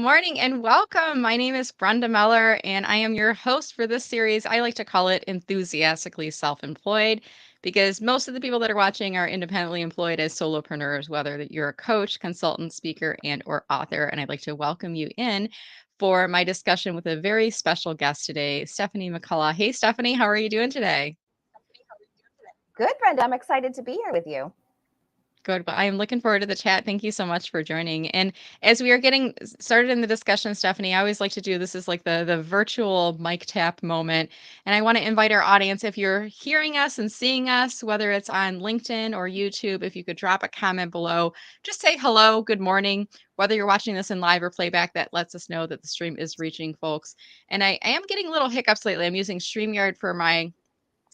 morning and welcome. My name is Brenda Meller, and I am your host for this series. I like to call it Enthusiastically Self-Employed because most of the people that are watching are independently employed as solopreneurs, whether that you're a coach, consultant, speaker, and or author. And I'd like to welcome you in for my discussion with a very special guest today, Stephanie McCullough. Hey, Stephanie, how are you doing today? Good, Brenda. I'm excited to be here with you. Good. Well, I am looking forward to the chat. Thank you so much for joining. And as we are getting started in the discussion, Stephanie, I always like to do this is like the virtual mic tap moment. And I want to invite our audience, if you're hearing us and seeing us, whether it's on LinkedIn or YouTube, if you could drop a comment below, just say hello, good morning, whether you're watching this in live or playback, that lets us know that the stream is reaching folks. And I am getting little hiccups lately. I'm using StreamYard for my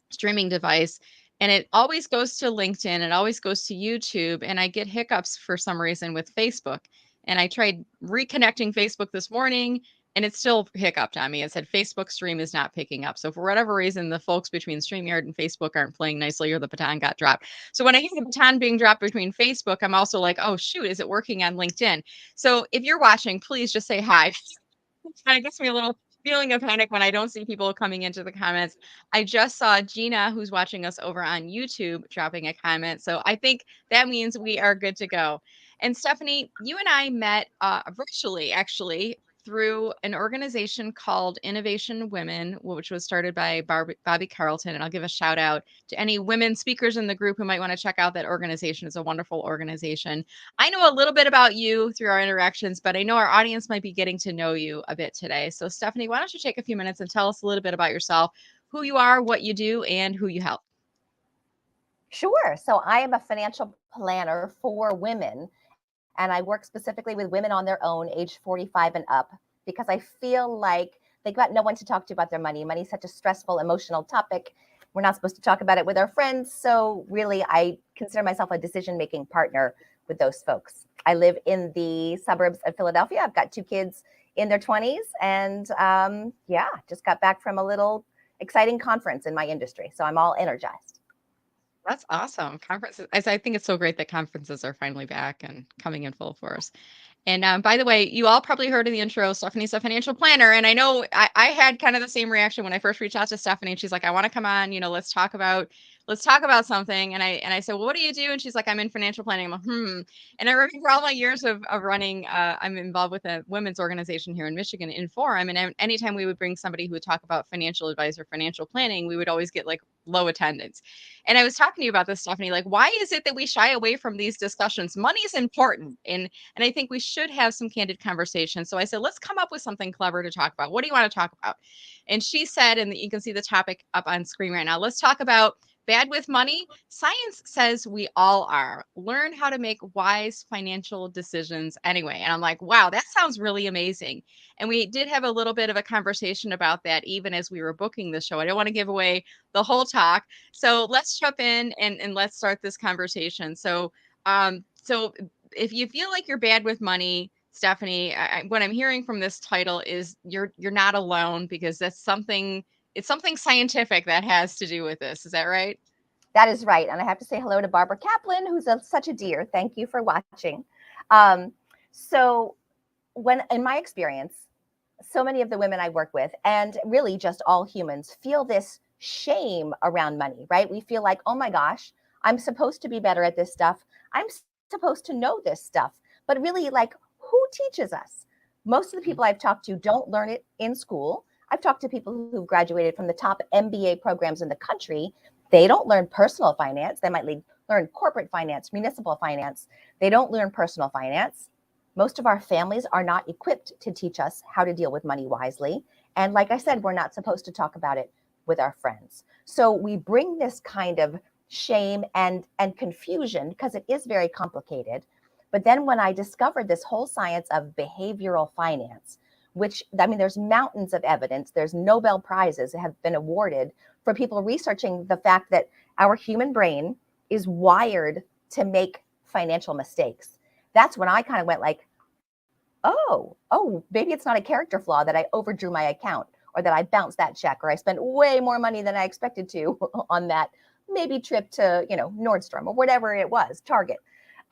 streaming device, and it always goes to LinkedIn, it always goes to YouTube, and I get hiccups for some reason with Facebook. And I tried reconnecting Facebook this morning and it still hiccuped on me. It said Facebook stream is not picking up. So for whatever reason, the folks between StreamYard and Facebook aren't playing nicely, or the baton got dropped. So when I hear the baton being dropped between Facebook, I'm also like, oh shoot, is it working on LinkedIn? So if you're watching, please just say hi. It kind of gives me a little feeling of panic when I don't see people coming into the comments. I just saw Gina, who's watching us over on YouTube, dropping a comment. So I think that means we are good to go. And Stephanie, you and I met virtually, actually, through an organization called Innovation Women, which was started by Bobby Carlton. And I'll give a shout out to any women speakers in the group who might want to check out that organization. It's a wonderful organization. I know a little bit about you through our interactions, but I know our audience might be getting to know you a bit today. So, Stephanie, why don't you take a few minutes and tell us a little bit about yourself, who you are, what you do, and who you help? Sure. So I am a financial planner for women, and I work specifically with women on their own, age 45 and up, because I feel like they got no one to talk to about their money. Money is such a stressful, emotional topic. We're not supposed to talk about it with our friends. So really, I consider myself a decision-making partner with those folks. I live in the suburbs of Philadelphia. I've got two kids in their 20s, and yeah, just got back from a little exciting conference in my industry. So I'm all energized. That's awesome. Conferences, I think it's so great that conferences are finally back and coming in full force. And by the way, you all probably heard in the intro, Stephanie's a financial planner. And I know I had kind of the same reaction when I first reached out to Stephanie. And she's like, I want to come on, let's talk about something. And I said, well, what do you do? And she's like, I'm in financial planning. I'm like, And I remember all my years of running, I'm involved with a women's organization here in Michigan, Inforum. And anytime we would bring somebody who would talk about financial advice or financial planning, we would always get like low attendance. And I was talking to you about this, Stephanie, like, why is it that we shy away from these discussions? Money is important. And I think we should have some candid conversation. So I said, let's come up with something clever to talk about. What do you want to talk about? And she said, and you can see the topic up on screen right now, let's talk about bad with money. Science says we all are. Learn how to make wise financial decisions anyway. And I'm like, wow, that sounds really amazing. And we did have a little bit of a conversation about that even as we were booking the show. I don't want to give away the whole talk. So let's jump in and let's start this conversation. So if you feel like you're bad with money, Stephanie, what I'm hearing from this title is you're not alone, because it's something scientific that has to do with this. Is that right? That is right. And I have to say hello to Barbara Kaplan, who's such a dear. Thank you for watching. Um, so, when in my experience, so many of the women I work with, and really just all humans, feel this shame around money, right? We feel like, oh my gosh, I'm supposed to be better at this stuff. I'm supposed to know this stuff. But really, like, who teaches us? Most of the people I've talked to don't learn it in school. I've talked to people who've graduated from the top MBA programs in the country. They don't learn personal finance. They might learn corporate finance, municipal finance. They don't learn personal finance. Most of our families are not equipped to teach us how to deal with money wisely. And like I said, we're not supposed to talk about it with our friends. So we bring this kind of shame and confusion because it is very complicated. But then when I discovered this whole science of behavioral finance, which, I mean, there's mountains of evidence, there's Nobel Prizes that have been awarded for people researching the fact that our human brain is wired to make financial mistakes. That's when I kind of went like, oh, maybe it's not a character flaw that I overdrew my account, or that I bounced that check, or I spent way more money than I expected to on that maybe trip to, Nordstrom or whatever it was, Target.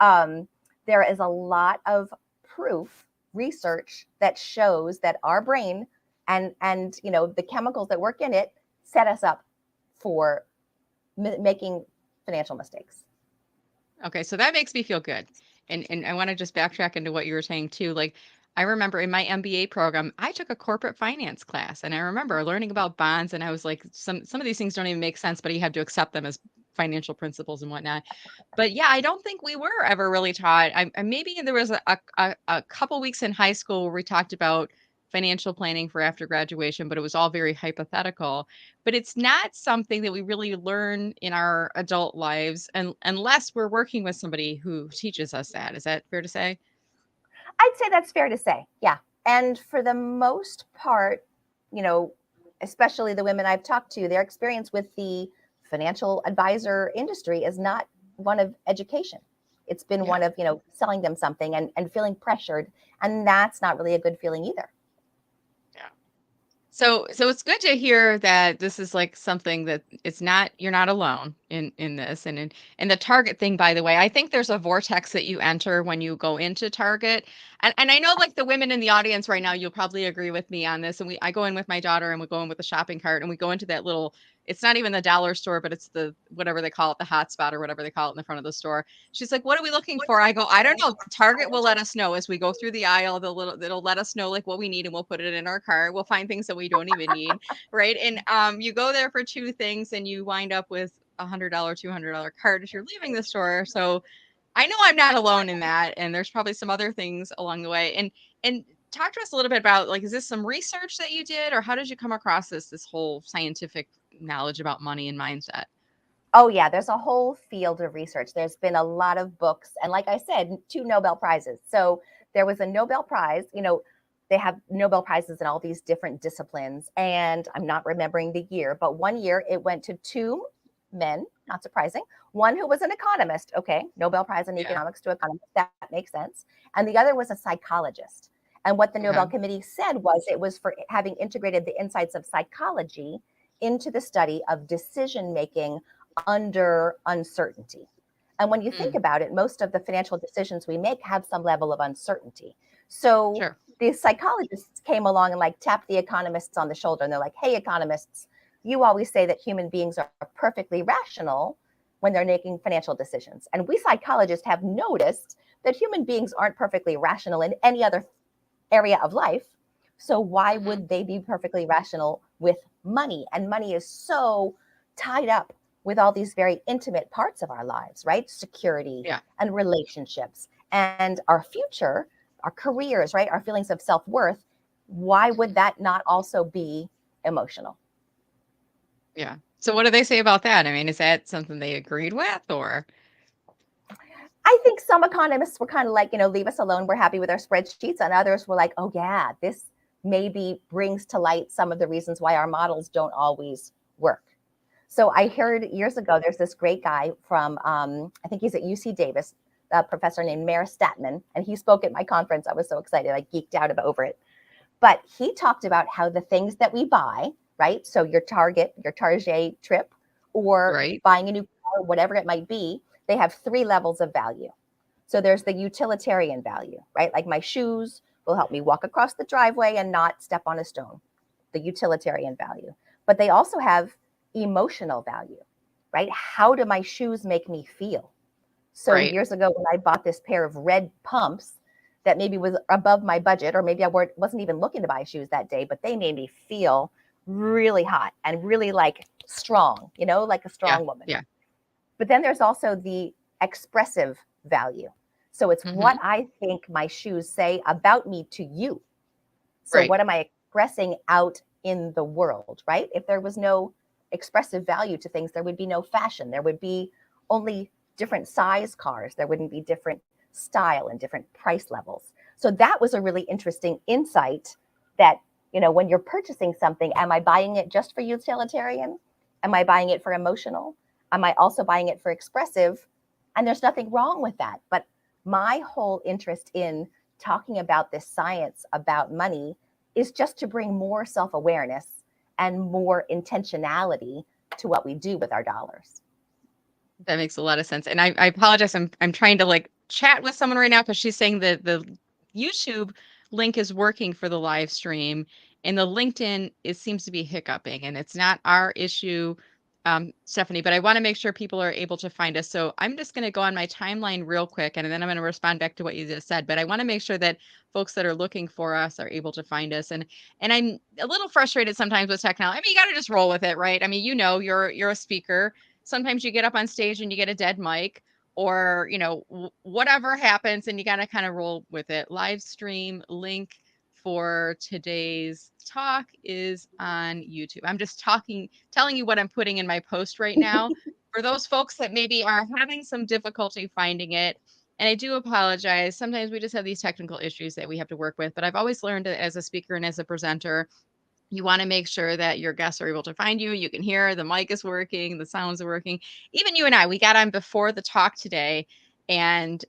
There is a lot of proof research that shows that our brain and the chemicals that work in it set us up for making financial mistakes. Okay, so that makes me feel good. And I want to just backtrack into what you were saying too. Like I remember in my MBA program, I took a corporate finance class and I remember learning about bonds and I was like some of these things don't even make sense, but you have to accept them as financial principles and whatnot. But yeah, I don't think we were ever really taught. Maybe there was a couple weeks in high school where we talked about financial planning for after graduation, but it was all very hypothetical. But it's not something that we really learn in our adult lives, and unless we're working with somebody who teaches us that. Is that fair to say? I'd say that's fair to say. Yeah. And for the most part, you know, especially the women I've talked to, their experience with the financial advisor industry is not one of education. It's been Yeah. one of, selling them something and feeling pressured. And that's not really a good feeling either. Yeah. So it's good to hear that this is like something that it's not you're not alone in this and the Target thing, by the way. I think there's a vortex that you enter when you go into Target. And I know like the women in the audience right now, you'll probably agree with me on this. And I go in with my daughter and we go in with a shopping cart and we go into that little, it's not even the dollar store, but it's the whatever they call it, the hot spot or whatever they call it in the front of the store. She's like, "What are we looking for?" I go, "I don't know. Target will let us know as we go through the aisle. It'll let us know like what we need and we'll put it in our cart. We'll find things that we don't even need." Right. And you go there for two things and you wind up with $100, $200 cart as you're leaving the store. So I know I'm not alone in that. And there's probably some other things along the way. And talk to us a little bit about like, is this some research that you did or how did you come across this whole scientific knowledge about money and mindset? Oh, yeah, there's a whole field of research. There's been a lot of books. And like I said, 2 Nobel Prizes. So there was a Nobel Prize, they have Nobel Prizes in all these different disciplines. And I'm not remembering the year, but one year it went to two men, not surprising. One who was an economist. Okay, Nobel Prize in Yeah. economics to economists. That makes sense. And the other was a psychologist. And what the Okay. Nobel Committee said was it was for having integrated the insights of psychology into the study of decision making under uncertainty. And when you think Mm, about it, most of the financial decisions we make have some level of uncertainty. So sure. the psychologists came along and like tapped the economists on the shoulder and they're like, "Hey, economists, you always say that human beings are perfectly rational when they're making financial decisions. And we psychologists have noticed that human beings aren't perfectly rational in any other area of life. So why Hmm. would they be perfectly rational with money? And money is so tied up with all these very intimate parts of our lives, right? Security Yeah. and relationships and our future, our careers, right? Our feelings of self worth. Why would Hmm. that not also be emotional? Yeah. So what do they say about that? I mean, is that something they agreed with or? I think some economists were kind of like, leave us alone. We're happy with our spreadsheets. And others were like, oh, yeah, this maybe brings to light some of the reasons why our models don't always work. So I heard years ago, there's this great guy from, I think he's at UC Davis, a professor named Meyer Statman, and he spoke at my conference. I was so excited. I geeked out over it. But he talked about how the things that we buy, right? So your Target trip, or Right. buying a new car, whatever it might be, they have 3 levels of value. So there's the utilitarian value, right? Like my shoes will help me walk across the driveway and not step on a stone, the utilitarian value. But they also have emotional value, right? How do my shoes make me feel? So Right. years ago, when I bought this pair of red pumps that maybe was above my budget, or maybe I wasn't even looking to buy shoes that day, but they made me feel really hot and really like strong, like a Yeah. strong woman. Yeah. But then there's also the expressive value. So it's what Hmm. I think my shoes say about me to you. So Right. what am I expressing out in the world, right? If there was no expressive value to things, there would be no fashion. There would be only different size cars. There wouldn't be different style and different price levels. So that was a really interesting insight that, when you're purchasing something, am I buying it just for utilitarian? Am I buying it for emotional? Am I also buying it for expressive? And there's nothing wrong with that. But my whole interest in talking about this science about money is just to bring more self awareness and more intentionality to what we do with our dollars. That makes a lot of sense. And I apologize. I'm trying to like chat with someone right now because she's saying that the YouTube link is working for the live stream, and the LinkedIn, it seems to be hiccuping, and it's not our issue, Stephanie, but I want to make sure people are able to find us. So I'm just going to go on my timeline real quick, and then I'm going to respond back to what you just said. But I want to make sure that folks that are looking for us are able to find us. And I'm a little frustrated sometimes with technology. I mean, you got to just roll with it, right? I mean, you're a speaker. Sometimes you get up on stage and you get a dead mic, or whatever happens, and you got to kind of roll with it. Live stream link for today's talk is on YouTube. I'm just telling you what I'm putting in my post right now for those folks that maybe are having some difficulty finding it. And I do apologize. Sometimes we just have these technical issues that we have to work with, but I've always learned that as a speaker and as a presenter, you want to make sure that your guests are able to find you. You can hear the mic is working, the sounds are working. Even you and I, we got on before the talk today, and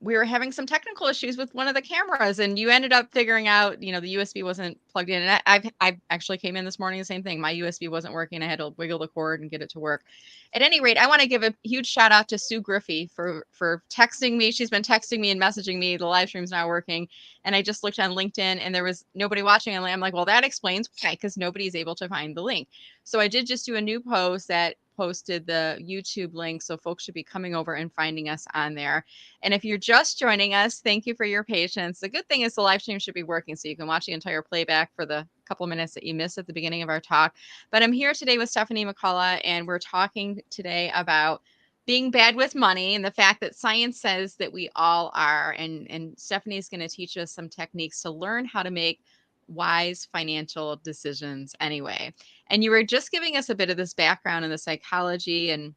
we were having some technical issues with one of the cameras, and you ended up figuring out, the USB wasn't plugged in. And I actually came in this morning, the same thing. My USB wasn't working. I had to wiggle the cord and get it to work. At any rate, I want to give a huge shout out to Sue Griffey for texting me. She's been texting me and messaging me. The live stream's not working. And I just looked on LinkedIn and there was nobody watching. And I'm like, well, that explains why, because nobody's able to find the link. So I did just do a new post that posted the YouTube link. So folks should be coming over and finding us on there. And if you're just joining us, thank you for your patience. The good thing is the live stream should be working, so you can watch the entire playback for the couple minutes that you missed at the beginning of our talk. But I'm here today with Stephanie McCullough, and we're talking today about being bad with money and the fact that science says that we all are. And Stephanie's going to teach us some techniques to learn how to make wise financial decisions anyway. And you were just giving us a bit of this background in the psychology, and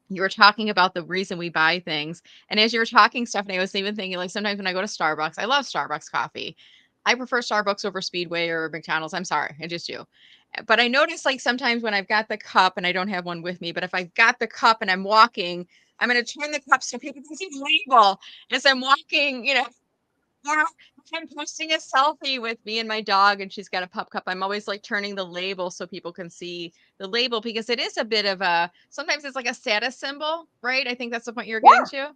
you were talking about the reason we buy things. And as you were talking, Stephanie, I was even thinking, like, sometimes when I go to Starbucks, I love Starbucks coffee. I prefer Starbucks over Speedway or McDonald's. I'm sorry, I just do. But I notice, like, sometimes when I've got the cup, and I don't have one with me, but if I've got the cup and I'm walking, I'm going to turn the cup so people can see the label as I'm walking, or if I'm posting a selfie with me and my dog and she's got a pup cup, I'm always like turning the label so people can see the label, because it is a bit of sometimes it's like a status symbol, right? I think that's the point you're getting Yeah. to.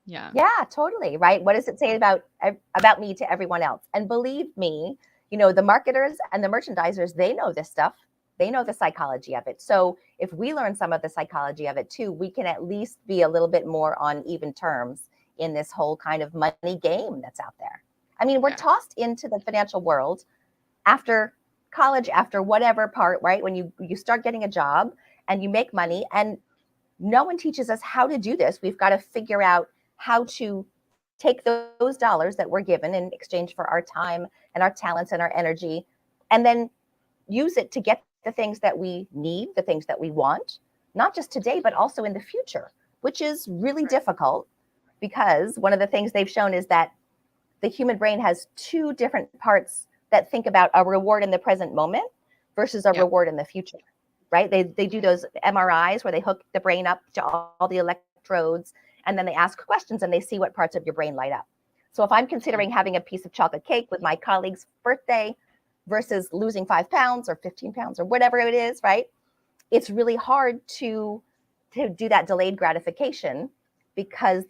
Yeah. Yeah, totally. Right. What does it say about me to everyone else? And believe me, the marketers and the merchandisers, they know this stuff. They know the psychology of it. So if we learn some of the psychology of it too, we can at least be a little bit more on even terms in this whole kind of money game that's out there. I mean, we're tossed into the financial world after college, after whatever part, right? When you start getting a job and you make money, and no one teaches us how to do this. We've got to figure out how to take those dollars that we're given in exchange for our time and our talents and our energy, and then use it to get the things that we need, the things that we want, not just today, but also in the future, which is really difficult, because one of the things they've shown is that the human brain has two different parts that think about a reward in the present moment versus a reward in the future, right? They do those MRIs where they hook the brain up to all the electrodes, and then they ask questions and they see what parts of your brain light up. So if I'm considering having a piece of chocolate cake with my colleague's birthday versus losing 5 pounds or 15 pounds or whatever it is, right? It's really hard to do that delayed gratification, because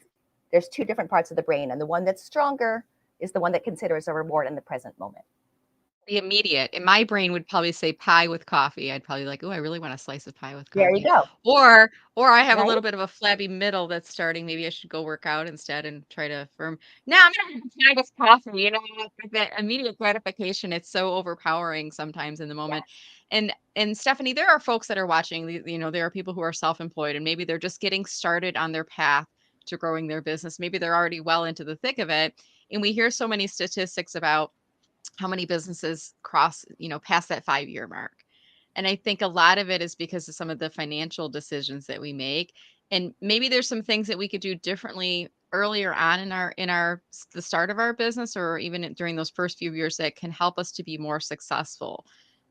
there's two different parts of the brain, and the one that's stronger is the one that considers a reward in the present moment. The immediate. And my brain would probably say pie with coffee. I'd probably like, oh, I really want a slice of pie with There you coffee. go. Or I have a Right? little bit of a flabby middle that's starting. Maybe I should go work out instead and try to firm. No, I'm gonna have a pie with coffee. That immediate gratification. It's so overpowering sometimes in the moment. Yes. And Stephanie, there are folks that are watching. There are people who are self-employed, and maybe they're just getting started on their path to growing their business. Maybe they're already well into the thick of it. And we hear so many statistics about how many businesses cross, past that 5-year mark. And I think a lot of it is because of some of the financial decisions that we make. And maybe there's some things that we could do differently earlier on in the start of our business, or even during those first few years, that can help us to be more successful.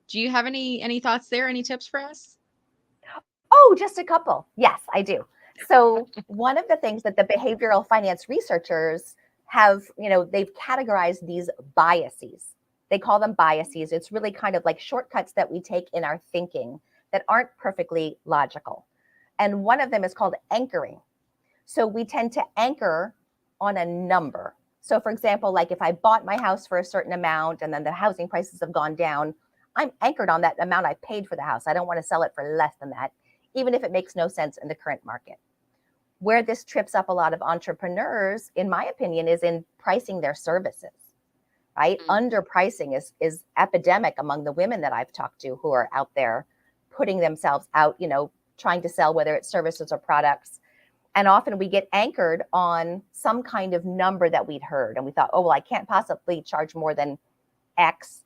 Do you have any thoughts there? Any tips for us? Oh, just a couple. Yes, I do. So one of the things that the behavioral finance researchers have, they've categorized these biases. They call them biases. It's really kind of like shortcuts that we take in our thinking that aren't perfectly logical. And one of them is called anchoring. So we tend to anchor on a number. So, for example, like if I bought my house for a certain amount and then the housing prices have gone down, I'm anchored on that amount I paid for the house. I don't want to sell it for less than that, even if it makes no sense in the current market. Where this trips up a lot of entrepreneurs, in my opinion, is in pricing their services, right? Mm. Underpricing is epidemic among the women that I've talked to who are out there putting themselves out, trying to sell, whether it's services or products. And often we get anchored on some kind of number that we'd heard. And we thought, oh, well, I can't possibly charge more than X,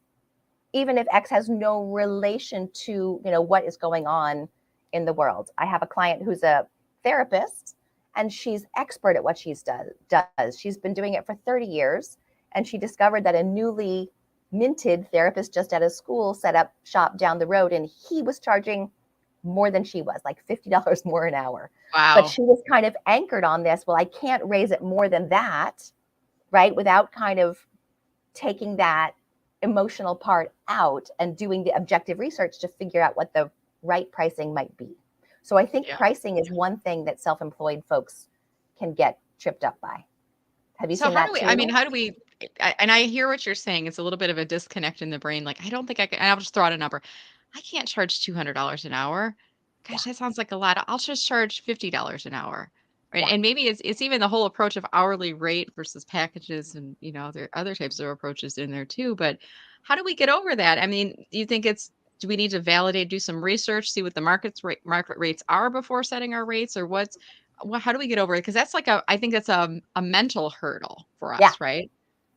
even if X has no relation to, what is going on in the world. I have a client who's a therapist and she's expert at what does. She's been doing it for 30 years. And she discovered that a newly minted therapist just out of school set up shop down the road and he was charging more than she was, like $50 more an hour. But Wow. she was kind of anchored on this. Well, I can't raise it more than that, right? Without kind of taking that emotional part out and doing the objective research to figure out what the right pricing might be. So I think Yeah. pricing is one thing that self-employed folks can get tripped up by. Have you So seen how do that we, I mean, too? how do we, and I hear what you're saying. It's a little bit of a disconnect in the brain. Like, I don't think I can, and I'll just throw out a number. I can't charge $200 an hour. Yeah. Gosh, that sounds like a lot. I'll just charge $50 an hour. Yeah. And maybe it's even the whole approach of hourly rate versus packages and, there are other types of approaches in there too. But how do we get over that? I mean, do you think do we need to validate, do some research, see what the market rates are before setting our rates, or how do we get over it? Because that's like I think that's a mental hurdle for Yeah. us, right?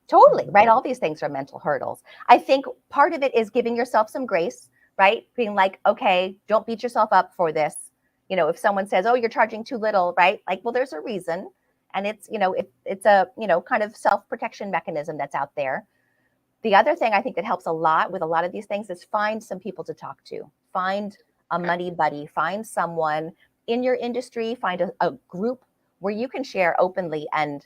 Totally, Mhm. right? All these things are mental hurdles. I think part of it is giving yourself some grace, right? Being like, okay, don't beat yourself up for this. If someone says, oh, you're charging too little, right? Like, well, there's a reason. And it's a, kind of self-protection mechanism that's out there. The other thing I think that helps a lot with a lot of these things is find some people to talk to. Find a Okay. money buddy, find someone in your industry, find a group where you can share openly and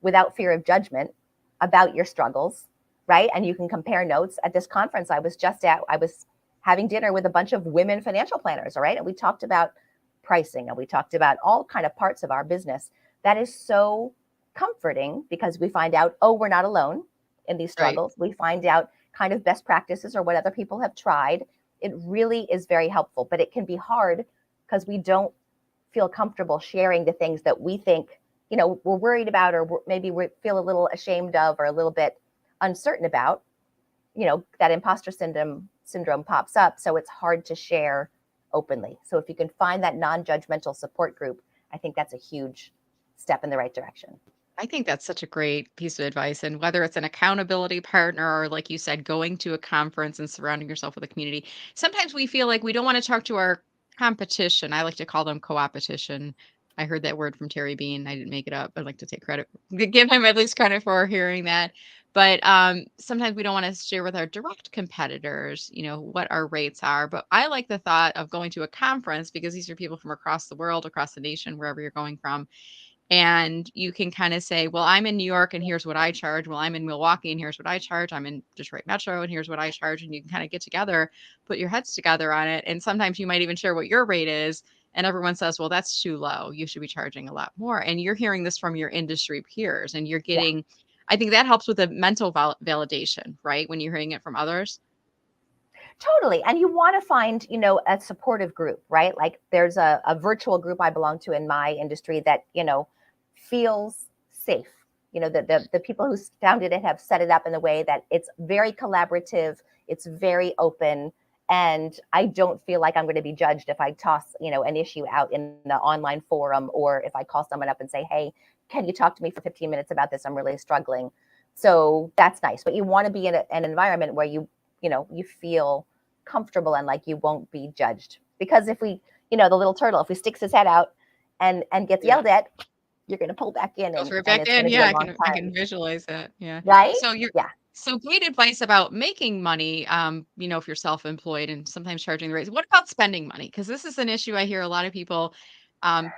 without fear of judgment about your struggles, right? And you can compare notes. At this conference I was just at, I was having dinner with a bunch of women financial planners, all right? And we talked about pricing and we talked about all kind of parts of our business. That is so comforting because we find out, oh, we're not alone in these Right. struggles. We find out kind of best practices or what other people have tried. It really is very helpful, but it can be hard because we don't feel comfortable sharing the things that we think we're worried about or maybe we feel a little ashamed of or a little bit uncertain about. That imposter syndrome pops up, so it's hard to share openly. So if you can find that non-judgmental support group, I think that's a huge step in the right direction. I think that's such a great piece of advice. And whether it's an accountability partner or, like you said, going to a conference and surrounding yourself with a community, sometimes we feel like we don't want to talk to our competition. I like to call them co-opetition. I heard that word from Terry Bean. I didn't make it up. I'd like to take credit, give him at least credit for hearing that. But sometimes we don't want to share with our direct competitors, what our rates are. But I like the thought of going to a conference because these are people from across the world, across the nation, wherever you're going from, and you can kind of say, well, I'm in New York and here's what I charge. Well, I'm in Milwaukee and here's what I charge. I'm in Detroit Metro and here's what I charge. And you can kind of get together, put your heads together on it. And sometimes you might even share what your rate is. And everyone says, well, that's too low. You should be charging a lot more. And you're hearing this from your industry peers and you're Yeah, getting, I think that helps with the mental validation, right? When you're hearing it from others. totally. And you want to find a supportive group, right? Like there's a virtual group I belong to in my industry that feels safe. The people who founded it have set it up in a way that it's very collaborative, it's very open, and I don't feel like I'm going to be judged if I toss an issue out in the online forum or if I call someone up and say, hey, can you talk to me for 15 minutes about this? I'm really struggling. So that's nice, but you want to be in an environment where you feel comfortable and like you won't be judged. Because if we, the little turtle, if he sticks his head out and gets Yeah. yelled at, you're going to pull back in Goes right and back it's going in. to be a Yeah, long I time, can visualize that. Yeah. right? So you're Yeah. so great advice about making money, if you're self-employed and sometimes charging the rates. What about spending money? Because this is an issue I hear a lot of people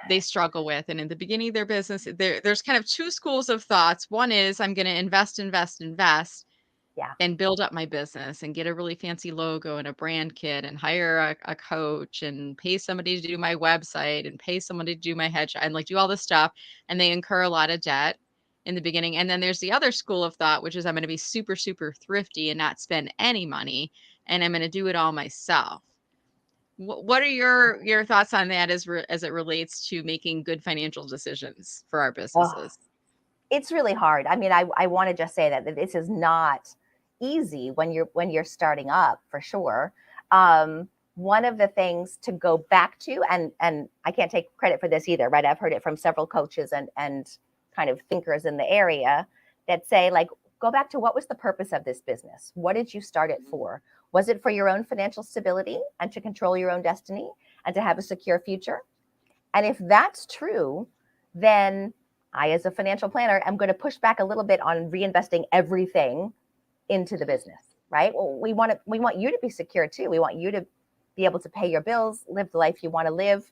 they struggle with. And in the beginning of their business, there's kind of two schools of thoughts. One is I'm going to invest Yeah. and build up my business and get a really fancy logo and a brand kit and hire a coach and pay somebody to do my website and pay somebody to do my headshot and like do all this stuff. And they incur a lot of debt. in the beginning. And then there's the other school of thought, which is I'm going to be super, super thrifty and not spend any money, and I'm going to do it all myself. What are your thoughts on that as it relates to making good financial decisions for our Oh, businesses? it's really hard. I mean, I want to just say that this is not easy when you're starting up, for sure. One of the things to go back to, and I can't take credit for this either, right? I've heard it from several coaches and kind of thinkers in the area that say, like, go back to what was the purpose of this business? What did you start it for? Was it for your own financial stability and to control your own destiny and to have a secure future? And if that's true, then I, as a financial planner, am going to push back a little bit on reinvesting everything into the business, right? Well, we want you to be secure too. We want you to be able to pay your bills, live the life you want to live,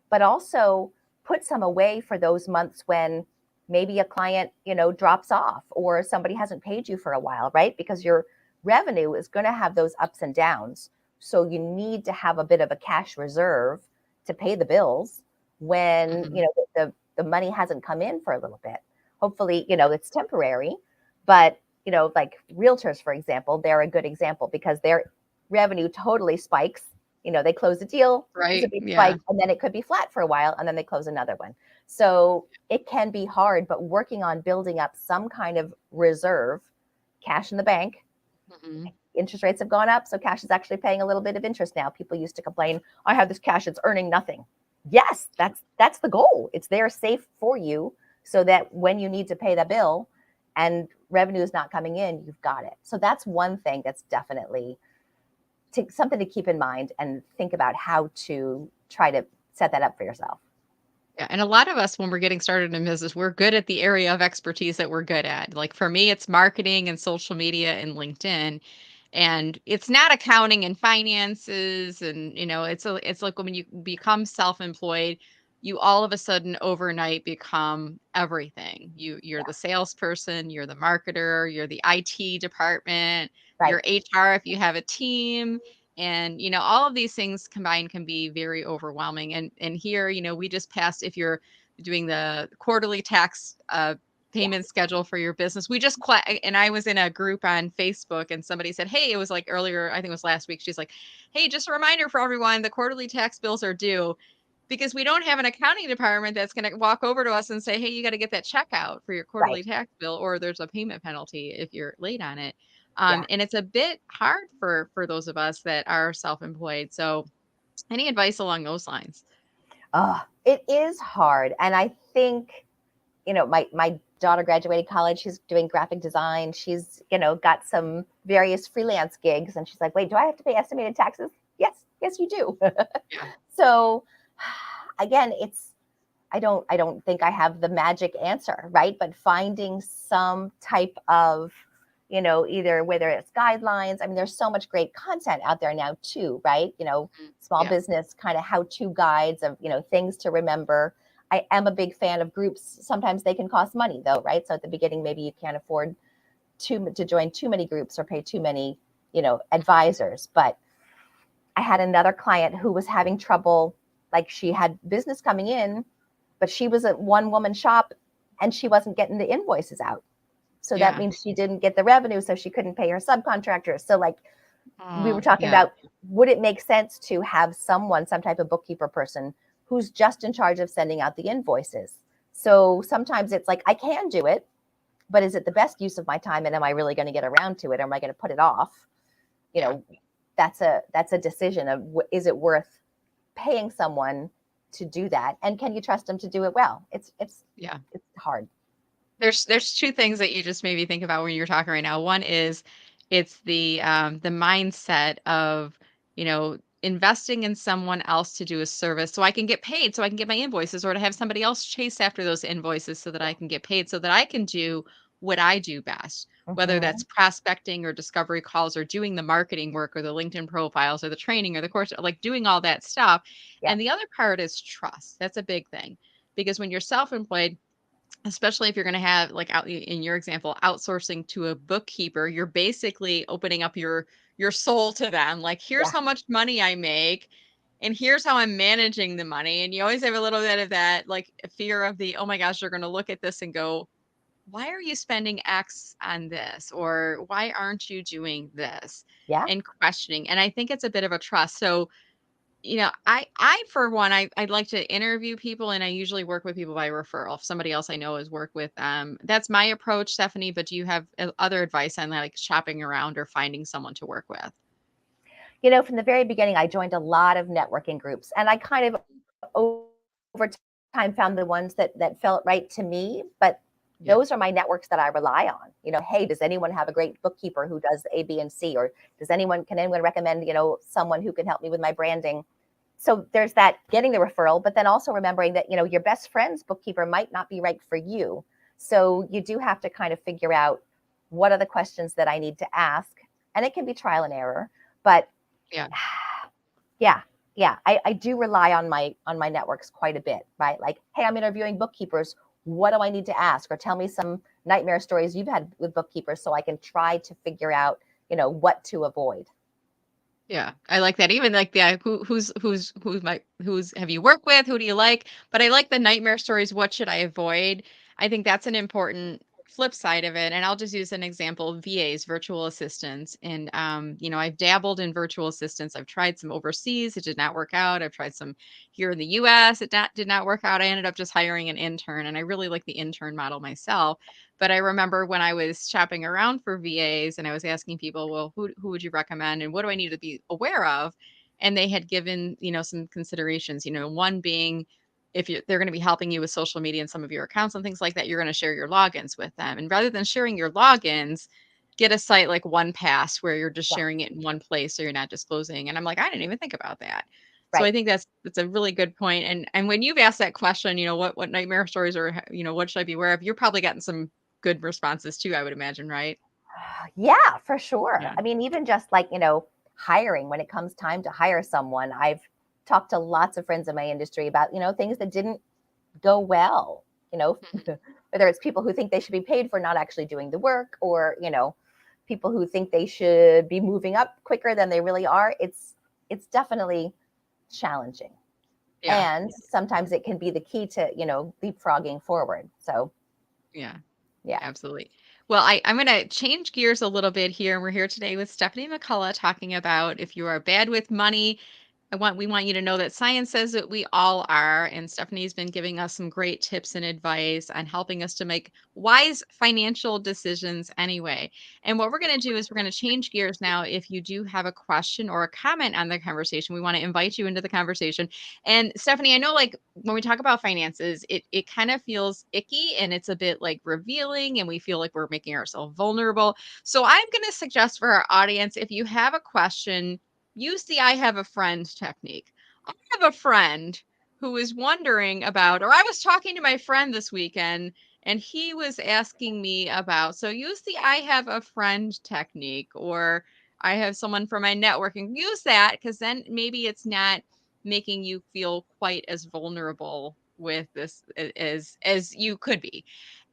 but also put some away for those months when maybe a client, drops off or somebody hasn't paid you for a while, right? Because your revenue is going to have those ups and downs. So you need to have a bit of a cash reserve to pay the bills when, Mhm. the money hasn't come in for a little bit. Hopefully, it's temporary, but like realtors, for example, they're a good example because their revenue totally spikes. They close a deal, there's a Right. big Yeah. spike, and then it could be flat for a while, and then they close another one. So it can be hard, but working on building up some kind of reserve, cash in the bank. Mhm. Interest rates have gone up, so cash is actually paying a little bit of interest now. People used to complain, I have this cash, it's earning nothing. Yes, that's the goal. It's there safe for you so that when you need to pay the bill and revenue is not coming in, you've got it. So that's one thing that's definitely something to keep in mind and think about how to try to set that up for yourself. Yeah, and a lot of us, when we're getting started in business, we're good at the area of expertise that we're good at. Like for me, it's marketing and social media and LinkedIn. And it's not accounting and finances. And, it's like when you become self-employed, you all of a sudden overnight become everything. You're the salesperson, you're the marketer, you're the IT department, Right. you're HR if you have a team, and all of these things combined can be very overwhelming. And here, we just passed, if you're doing the quarterly tax payment Yes. schedule for your business, and I was in a group on Facebook, and somebody said, hey, it was like earlier, I think it was last week, she's like, hey, just a reminder for everyone, the quarterly tax bills are due, because we don't have an accounting department that's going to walk over to us and say, hey, you got to get that check out for your Right. quarterly tax bill, or there's a payment penalty if you're late on it. Yeah. And it's a bit hard for those of us that are self-employed. So, any advice along those lines? It is hard. And I think, my daughter graduated college. She's doing graphic design. She's, got some various freelance gigs. And she's like, wait, do I have to pay estimated taxes? Yes, you do. Yeah. So again, I don't think I have the magic answer, right? But finding some type of, either whether it's guidelines. I mean, there's so much great content out there now too, right? Small Yeah. business kind of how-to guides of, things to remember. I am a big fan of groups. Sometimes they can cost money though, right? So at the beginning, maybe you can't afford to join too many groups or pay too many, advisors. But I had another client who was having trouble, like she had business coming in, but she was a one woman shop and she wasn't getting the invoices out. So that Yeah. means she didn't get the revenue, so she couldn't pay her subcontractors. So, like, we were Oh, talking yeah. about, would it make sense to have someone, some type of bookkeeper person who's just in charge of sending out the invoices? So sometimes it's like, I can do it, but is it the best use of my time? And am I really going to get around to it? Or am I going to put it off? You Yeah. know, that's a decision of, is it worth paying someone to do that, and can you trust them to do it well? Yeah. It's hard. There's two things that you just made me think about when you're talking right now. One is it's the mindset of, investing in someone else to do a service so I can get paid, so I can get my invoices, or to have somebody else chase after those invoices so that I can get paid, so that I can do what I do best, whether Mm-hmm. that's prospecting or discovery calls or doing the marketing work or the LinkedIn profiles or the training or the course, like doing all that stuff. Yeah. And the other part is trust. That's a big thing, because when you're self-employed, especially if you're going to have, like, out in your example, outsourcing to a bookkeeper, you're basically opening up your soul to them. Like, here's Yeah. how much money I make, and here's how I'm managing the money. And you always have a little bit of that, like, fear of the, oh my gosh, they're going to look at this and go, why are you spending X on this? Or why aren't you doing this? Yeah. And questioning. And I think it's a bit of a trust. So, I for one, I'd like to interview people, and I usually work with people by referral. If somebody else I know has worked with them, that's my approach, Stephanie. But do you have other advice on like shopping around or finding someone to work with? From the very beginning, I joined a lot of networking groups, and I kind of over time found the ones that felt right to me. But Yeah. those are my networks that I rely on. Hey, does anyone have a great bookkeeper who does A, B, and C? Or can anyone recommend, someone who can help me with my branding? So there's that getting the referral, but then also remembering that, your best friend's bookkeeper might not be right for you. So you do have to kind of figure out what are the questions that I need to ask. And it can be trial and error, but Yeah. yeah, yeah, I do rely on my networks quite a bit, right? Like, hey, I'm interviewing bookkeepers. What do I need to ask? Or tell me some nightmare stories you've had with bookkeepers so I can try to figure out, what to avoid. Yeah, I like that. Even like the who's have you worked with? Who do you like? But I like the nightmare stories. What should I avoid? I think that's an important flip side of it. And I'll just use an example: VAs, virtual assistants. And I've dabbled in virtual assistants. I've tried some overseas. It did not work out. I've tried some here in the U.S. Did not work out. I ended up just hiring an intern, and I really like the intern model myself. But I remember when I was shopping around for VAs and I was asking people, well, who would you recommend and what do I need to be aware of? And they had given, some considerations, one being if they're going to be helping you with social media and some of your accounts and things like that, you're going to share your logins with them. And rather than sharing your logins, get a site like OnePass where you're just Yeah, sharing it in one place so you're not disclosing. And I'm like, I didn't even think about that. So right. I think that's a really good point. And when you've asked that question, what nightmare stories or what should I be aware of? You're probably gotten some good responses too, I would imagine, right? Yeah, for sure. Yeah. I mean, even just like, hiring, when it comes time to hire someone, I've talked to lots of friends in my industry about, things that didn't go well, Mhm. whether it's people who think they should be paid for not actually doing the work, or, people who think they should be moving up quicker than they really are. It's definitely challenging. Yeah. And sometimes it can be the key to, leapfrogging forward. So Yeah. yeah. Absolutely. Well, I'm going to change gears a little bit here. We're here today with Stephanie McCullough talking about if you are bad with money. We want you to know that science says that we all are, and Stephanie's been giving us some great tips and advice on helping us to make wise financial decisions anyway. And what we're going to do is we're going to change gears now. If you do have a question or a comment on the conversation, we want to invite you into the conversation. And Stephanie, I know like when we talk about finances, it kind of feels icky and it's a bit like revealing and we feel like we're making ourselves vulnerable. So I'm going to suggest for our audience, if you have a question, use the I have a friend technique. I have a friend who is wondering about, or I was talking to my friend this weekend and he was asking me about, so use the I have a friend technique, or I have someone from my networking. Use that because then maybe it's not making you feel quite as vulnerable with this as you could be.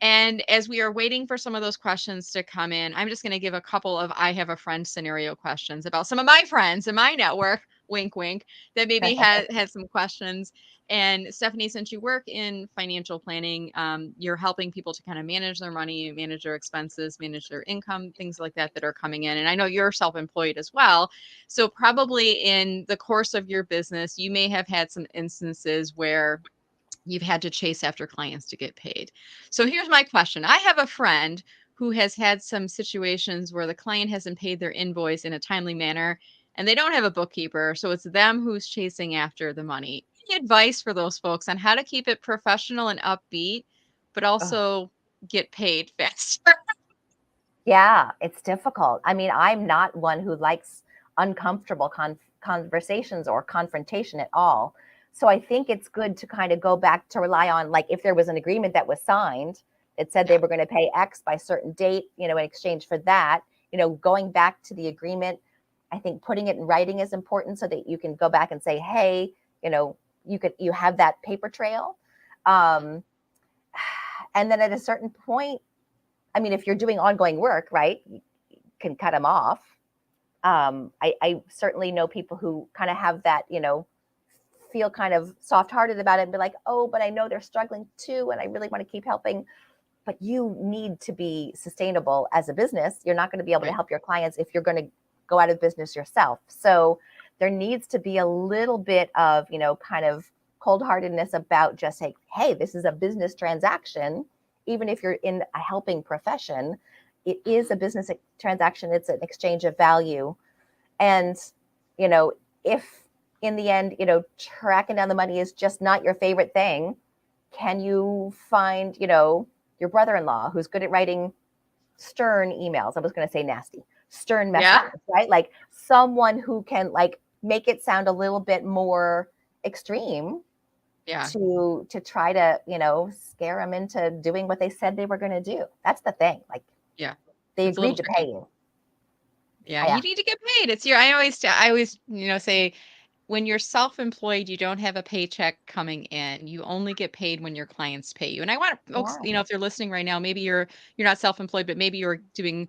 And as we are waiting for some of those questions to come in, I'm just going to give a couple of I have a friend scenario questions about some of my friends in my network, wink wink, that maybe had some questions. And Stephanie, since you work in financial planning, you're helping people to kind of manage their money, manage their expenses, manage their income, things like that are coming in. And I know you're self-employed as well. So probably in the course of your business, you may have had some instances where you've had to chase after clients to get paid. So here's my question. I have a friend who has had some situations where the client hasn't paid their invoice in a timely manner and they don't have a bookkeeper. So it's them who's chasing after the money. Any advice for those folks on how to keep it professional and upbeat, but Oh, also get paid faster? yeah, it's difficult. I mean, I'm not one who likes uncomfortable conversations or confrontation at all. So I think it's good to kind of go back to rely on, like, if there was an agreement that was signed that said they Yeah. were going to pay X by certain date, in exchange for that, going back to the agreement. I think putting it in writing is important so that you can go back and say, hey, you have that paper trail. Um, and then at a certain point, I mean, if you're doing ongoing work, right, you can cut them off. I certainly know people who kind of have that, feel kind of soft hearted about it and be like, oh, but I know they're struggling too. And I really want to keep helping. but you need to be sustainable as a business. You're not going to be able to Right. help your clients if you're going to go out of business yourself. So there needs to be a little bit of, kind of cold heartedness about just saying, hey, this is a business transaction. Even if you're in a helping profession, it is a business transaction. It's an exchange of value. And, if in the end, tracking down the money is just not your favorite thing, can you find, your brother-in-law who's good at writing stern emails? I was going to say nasty, stern Yeah. messages, right? Like someone who can like make it sound a little bit more extreme Yeah. to try to, scare them into doing what they said they were going to do. That's the thing. Like Yeah. they It's a little agreed to pay tricky. you. Yeah. Yeah. You need to get paid. I always, say, when you're self-employed, you don't have a paycheck coming in. You only get paid when your clients pay you. And I want folks, Yeah. if they're listening right now, maybe you're not self-employed, but maybe you're doing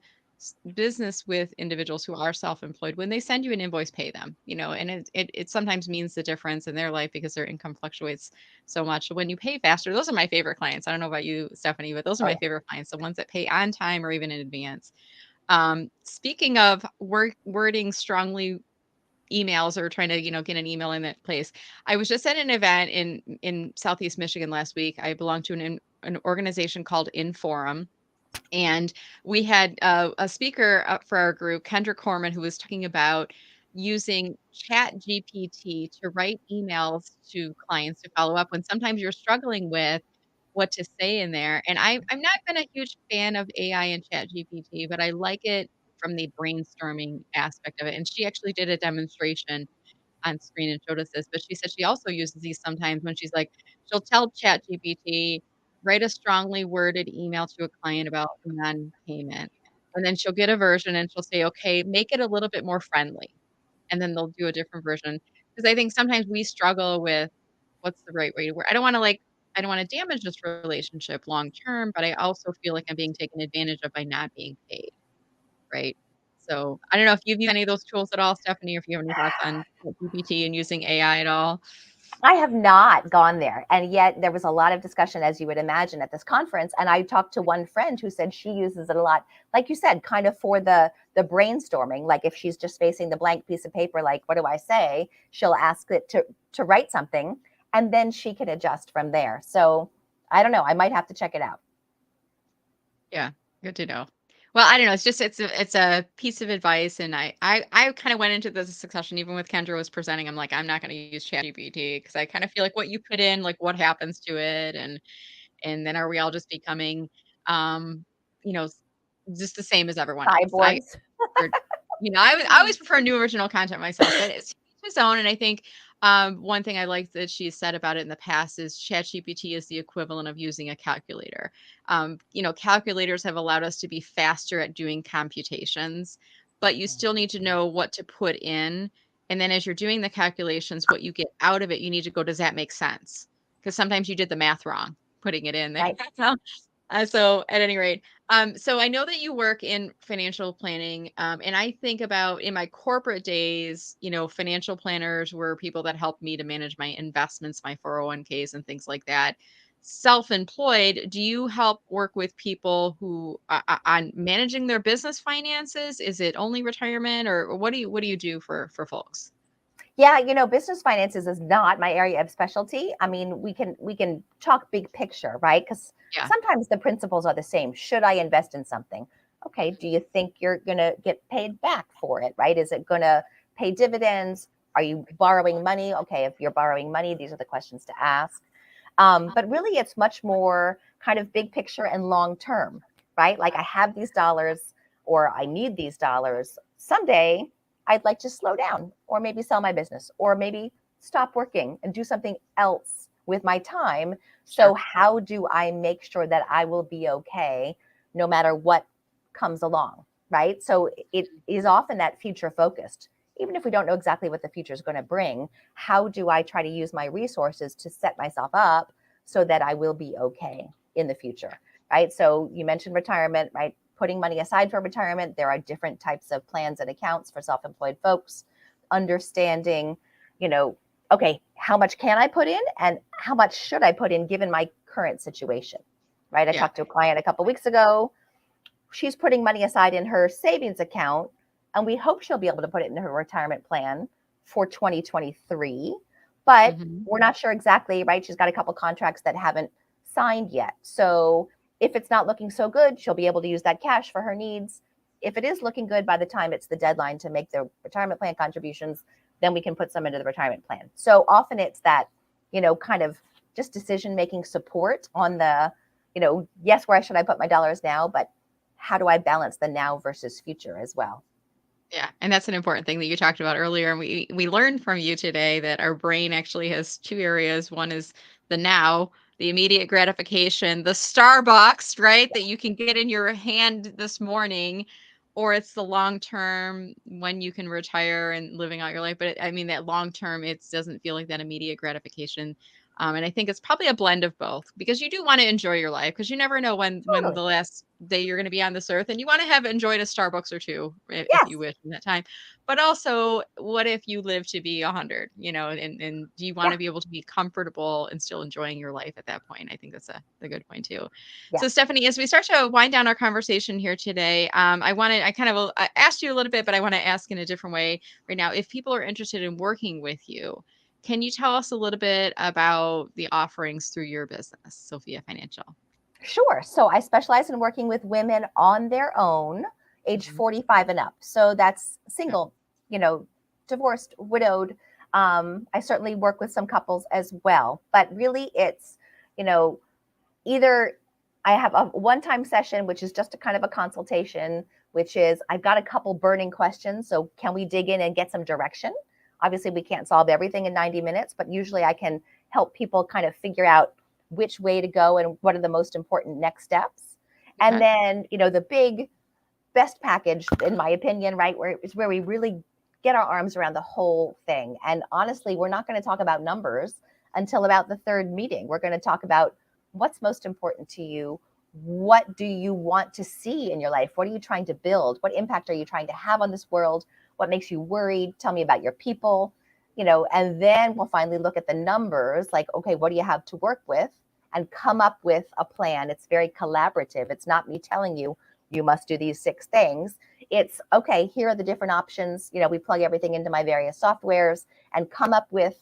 business with individuals who are self-employed. When they send you an invoice, pay them. And it sometimes means the difference in their life because their income fluctuates so much. So when you pay faster, those are my favorite clients. I don't know about you, Stephanie, but those are Oh my yeah. favorite clients, the ones that pay on time or even in advance. Speaking of wording strongly emails or trying to, get an email in that place. I was just at an event in Southeast Michigan last week. I belong to an organization called Inforum, and we had a speaker up for our group, Kendra Corman, who was talking about using Chat GPT to write emails to clients to follow up when sometimes you're struggling with what to say in there. And I'm not been a huge fan of AI and Chat GPT, but I like it from the brainstorming aspect of it. And she actually did a demonstration on screen and showed us this, but she said she also uses these sometimes when she's like, she'll tell ChatGPT, write a strongly worded email to a client about non-payment. And then she'll get a version and she'll say, okay, make it a little bit more friendly. And then they'll do a different version. Because I think sometimes we struggle with what's the right way to word. I don't want to damage this relationship long term, but I also feel like I'm being taken advantage of by not being paid. Right? So, I don't know if you've used any of those tools at all, Stephanie, or if you have any thoughts on ChatGPT and using AI at all? I have not gone there. And yet there was a lot of discussion, as you would imagine, at this conference. And I talked to one friend who said she uses it a lot, like you said, kind of for the brainstorming. Like if she's just facing the blank piece of paper, like, what do I say? She'll ask it to write something and then she can adjust from there. So I don't know. I might have to check it out. Yeah, good to know. Well, I don't know, it's a piece of advice, and I kinda went into this discussion even with Kendra was presenting, I'm like, "I'm not gonna use ChatGPT because I kinda feel like what you put in, like, what happens to it, and then are we all just becoming, um, you know, s just the same as everyone else?" Cyborgs. Or I always prefer new original content myself, but it's to each his own, and I think, one thing I like that she said about it in the past is ChatGPT is the equivalent of using a calculator. Calculators have allowed us to be faster at doing computations, but you still need to know what to put in, and then as you're doing the calculations, what you get out of it, you need to go, "Does that make sense?" Because sometimes you did the math wrong putting it in there. Right. So at any rate, so I know that you work in financial planning, and I think about in my corporate days, financial planners were people that helped me to manage my investments, my 401ks and things like that. Self-employed, do you help work with people who on managing their business finances? Is it only retirement, or what do you do for folks? Yeah, business finances is not my area of specialty. I mean, we can talk big picture, right? Because Yeah, sometimes the principles are the same. Should I invest in something? Okay, do you think you're gonna get paid back for it, right? Is it gonna pay dividends? Are you borrowing money? Okay, if you're borrowing money, these are the questions to ask. But really, it's much more kind of big picture and long term, right? Like I have these dollars or I need these dollars. Someday I'd like to slow down or maybe sell my business or maybe stop working and do something else with my time. So, sure. how do I make sure that I will be okay no matter what comes along? Right. So, it is often that future focused. Even if we don't know exactly what the future is going to bring, how do I try to use my resources to set myself up so that I will be okay in the future? Right. So, you mentioned retirement, right? Putting money aside for retirement. There are different types of plans and accounts for self-employed folks. Understanding, you know, okay, how much can I put in and how much should I put in given my current situation? right? I Yeah. talked to a client a couple weeks ago. She's putting money aside in her savings account, and we hope she'll be able to put it in her retirement plan for 2023. But Mhm. we're not sure exactly, right? She's got a couple contracts that haven't signed yet. So if it's not looking so good, she'll be able to use that cash for her needs. If it is looking good by the time it's the deadline to make the retirement plan contributions, then we can put some into the retirement plan. So often it's that, kind of just decision making support on the, yes, where should I put my dollars now? But how do I balance the now versus future as well? Yeah, and that's an important thing that you talked about earlier, and we learned from you today that our brain actually has 2 areas. One is the now, the immediate gratification, the Starbucks, right, that you can get in your hand this morning, or it's the long term when you can retire and living out your life. But I mean, that long term, it doesn't feel like that immediate gratification. And I think it's probably a blend of both because you do want to enjoy your life because you never know when Totally. the last day you're going to be on this earth, and you want to have enjoyed a Starbucks or two if Yes. you wish in that time. But also, what if you live to be 100, and do you want Yeah. to be able to be comfortable and still enjoying your life at that point? I think that's a good point too. So Yes. Stephanie, as we start to wind down our conversation here today, I kind of asked you a little bit, but I want to ask in a different way right now. If people are interested in working with you, can you tell us a little bit about the offerings through your business, Sophia Financial? Sure. So I specialize in working with women on their own, age Mhm. 45 and up. So that's Okay. single, you know, divorced, widowed. I certainly work with some couples as well, but really it's, you know, either I have a one time session, which is just a kind of a consultation, which is I've got a couple burning questions. So can we dig in and get some direction? Obviously, we can't solve everything in 90 minutes, but usually I can help people kind of figure out which way to go and what are the most important next steps. And Okay. then, the big best package, in my opinion, right, where it's where we really get our arms around the whole thing. And honestly, we're not going to talk about numbers until about the third meeting. We're going to talk about what's most important to you. What do you want to see in your life? What are you trying to build? What impact are you trying to have on this world? What makes you worried? Tell me about your people, and then we'll finally look at the numbers like, okay, what do you have to work with? And come up with a plan. It's very collaborative. It's not me telling you you must do these 6 things. It's okay, here are the different options. We plug everything into my various softwares and come up with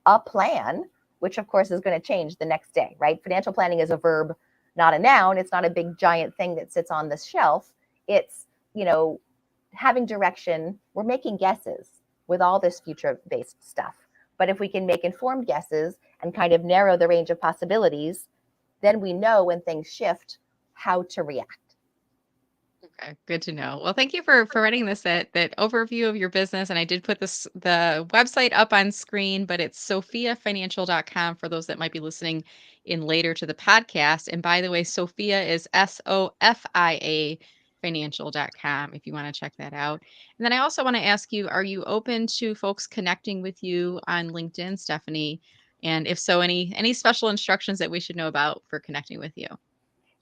a plan, which of course is going to change the next day, right? Financial planning is a verb, not a noun. It's not a big giant thing that sits on the shelf. It's, you know, having direction. We're making guesses with all this future based stuff. But if we can make informed guesses and kind of narrow the range of possibilities, then we know when things shift how to react. Okay, good to know. Well, thank you for running this that overview of your business. And I did put the website up on screen, but it's sophiafinancial.com for those that might be listening in later to the podcast. And by the way, Sophia is SOFIA financial.com if you want to check that out. And then I also want to ask you, are you open to folks connecting with you on LinkedIn, Stephanie? And if so, any special instructions that we should know about for connecting with you?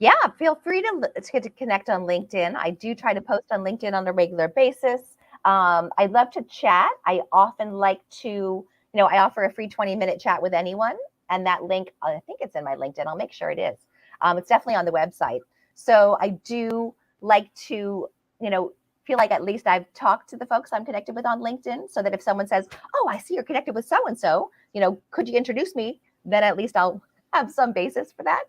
Yeah, feel free to connect on LinkedIn. I do try to post on LinkedIn on a regular basis. I love to chat. I often like to, I offer a free 20-minute chat with anyone. And that link, I think it's in my LinkedIn. I'll make sure it is. It's definitely on the website. So I do like to, you know, feel like at least I've talked to the folks I'm connected with on LinkedIn so that if someone says, oh, I see you're connected with so and so, could you introduce me? Then at least I'll have some basis for that.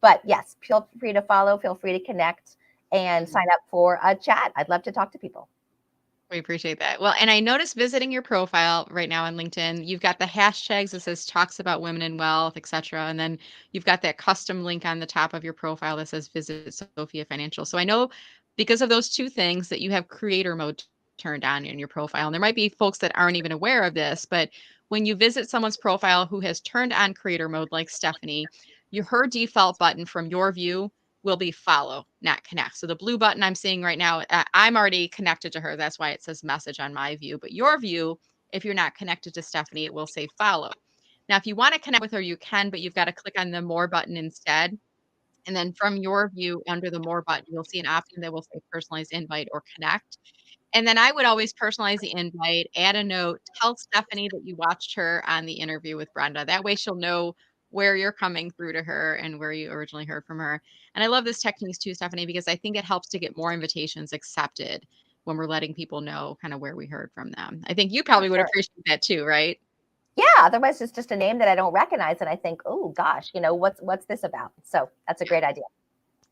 But yes, feel free to follow, feel free to connect and sign up for a chat. I'd love to talk to people. We appreciate that. Well, and I noticed visiting your profile right now on LinkedIn, you've got the hashtags that says talks about women and wealth, etc. And then you've got that custom link on the top of your profile that says visit Sophia Financial. So I know because of those two things that you have creator mode turned on in your profile. And there might be folks that aren't even aware of this, but when you visit someone's profile who has turned on creator mode, like Stephanie, her default button from your view will be follow, not connect. So the blue button I'm seeing right now, I'm already connected to her. That's why it says message on my view. But your view, if you're not connected to Stephanie, it will say follow. Now, if you want to connect with her, you can, but you've got to click on the more button instead. And then from your view under the more button, you'll see an option that will say personalized invite or connect. And then I would always personalize the invite, add a note, tell Stephanie that you watched her on the interview with Brenda. That way she'll know where you're coming through to her and where you originally heard from her. And I love this techniques too, Stephanie, because I think it helps to get more invitations accepted when we're letting people know kind of where we heard from them. I think you For probably would sure. appreciate that too, right? Yeah, otherwise it's just a name that I don't recognize, and I think, oh gosh, what's this about? So that's a Yeah. great idea.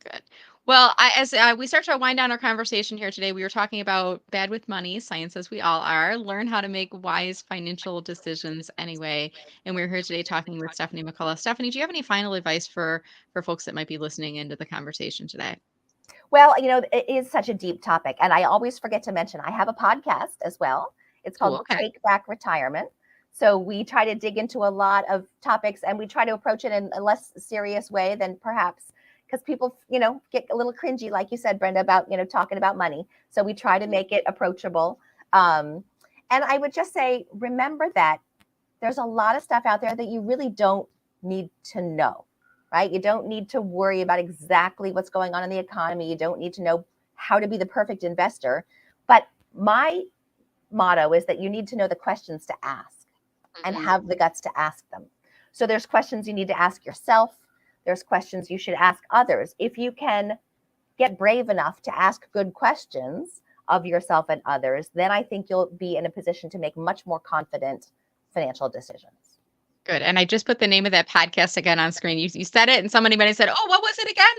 Good. Well, as we start to wind down our conversation here today, we were talking about bad with money, science as we all are, learn how to make wise financial decisions anyway. And we're here today talking with Stephanie McCullough. Stephanie, do you have any final advice for folks that might be listening into the conversation today? Well, it is such a deep topic, and I always forget to mention I have a podcast as well. It's Cool. called Okay. Take Back Retirement. So we try to dig into a lot of topics, and we try to approach it in a less serious way than perhaps, because people, get a little cringy, like you said, Brenda, about talking about money. So we try to make it approachable. Um, and I would just say, remember that there's a lot of stuff out there that you really don't need to know, right? You don't need to worry about exactly what's going on in the economy. You don't need to know how to be the perfect investor. But my motto is that you need to know the questions to ask and Mhm. have the guts to ask them. So there's questions you need to ask yourself. There's questions you should ask others. If you can get brave enough to ask good questions of yourself and others, then I think you'll be in a position to make much more confident financial decisions. Good, and I just put the name of that podcast again on screen. You said it, and somebody might have said, "Oh, what was it again?"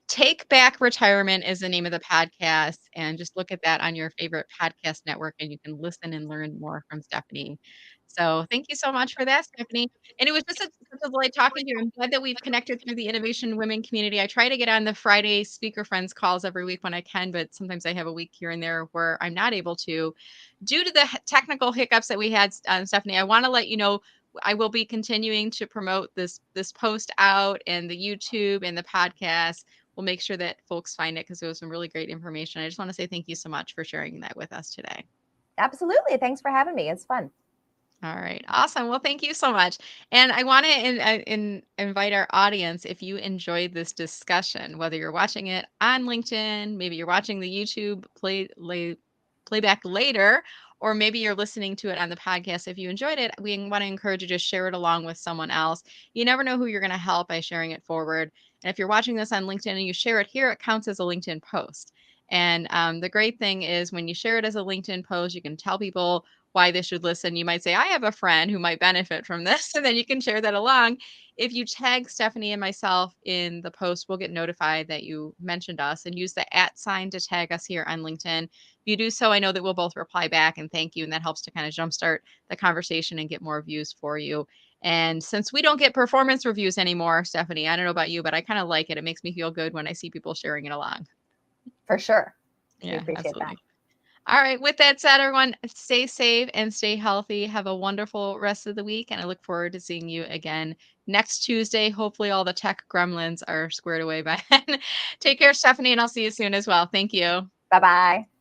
Take Back Retirement is the name of the podcast, and just look at that on your favorite podcast network, and you can listen and learn more from Stephanie. So, thank you so much for that, Stephanie, and it was just such a delight talking to you. I'm glad that we've connected through the Innovation Women community. I try to get on the Friday Speaker Friends calls every week when I can, but sometimes I have a week here and there where I'm not able to. Due to the technical hiccups that we had, Stephanie, I wanna let you know I will be continuing to promote this post out and the YouTube and the podcast. We'll make sure that folks find it because it was some really great information. I just want to say thank you so much for sharing that with us today. Absolutely. Thanks for having me. It's fun. All right, awesome. Well, thank you so much. And I want to invite our audience if you enjoyed this discussion, whether you're watching it on LinkedIn, maybe you're watching the YouTube playback later, or maybe you're listening to it on the podcast. If you enjoyed it, we want to encourage you to share it along with someone else. You never know who you're going to help by sharing it forward. And if you're watching this on LinkedIn and you share it here, it counts as a LinkedIn post. And the great thing is when you share it as a LinkedIn post, you can tell people why they should listen. You might say, I have a friend who might benefit from this, and then you can share that along. If you tag Stephanie and myself in the post, we'll get notified that you mentioned us and use the @ sign to tag us here on LinkedIn. If you do so, I know that we'll both reply back and thank you. And that helps to kind of jumpstart the conversation and get more views for you. And since we don't get performance reviews anymore, Stephanie, I don't know about you, but I kind of like it. It makes me feel good when I see people sharing it along. For sure. We Yeah, appreciate that. absolutely. All right. With that said, everyone, stay safe and stay healthy. Have a wonderful rest of the week. And I look forward to seeing you again next Tuesday. Hopefully, all the tech gremlins are squared away by then. Take care, Stephanie, and I'll see you soon as well. Thank you. Bye bye.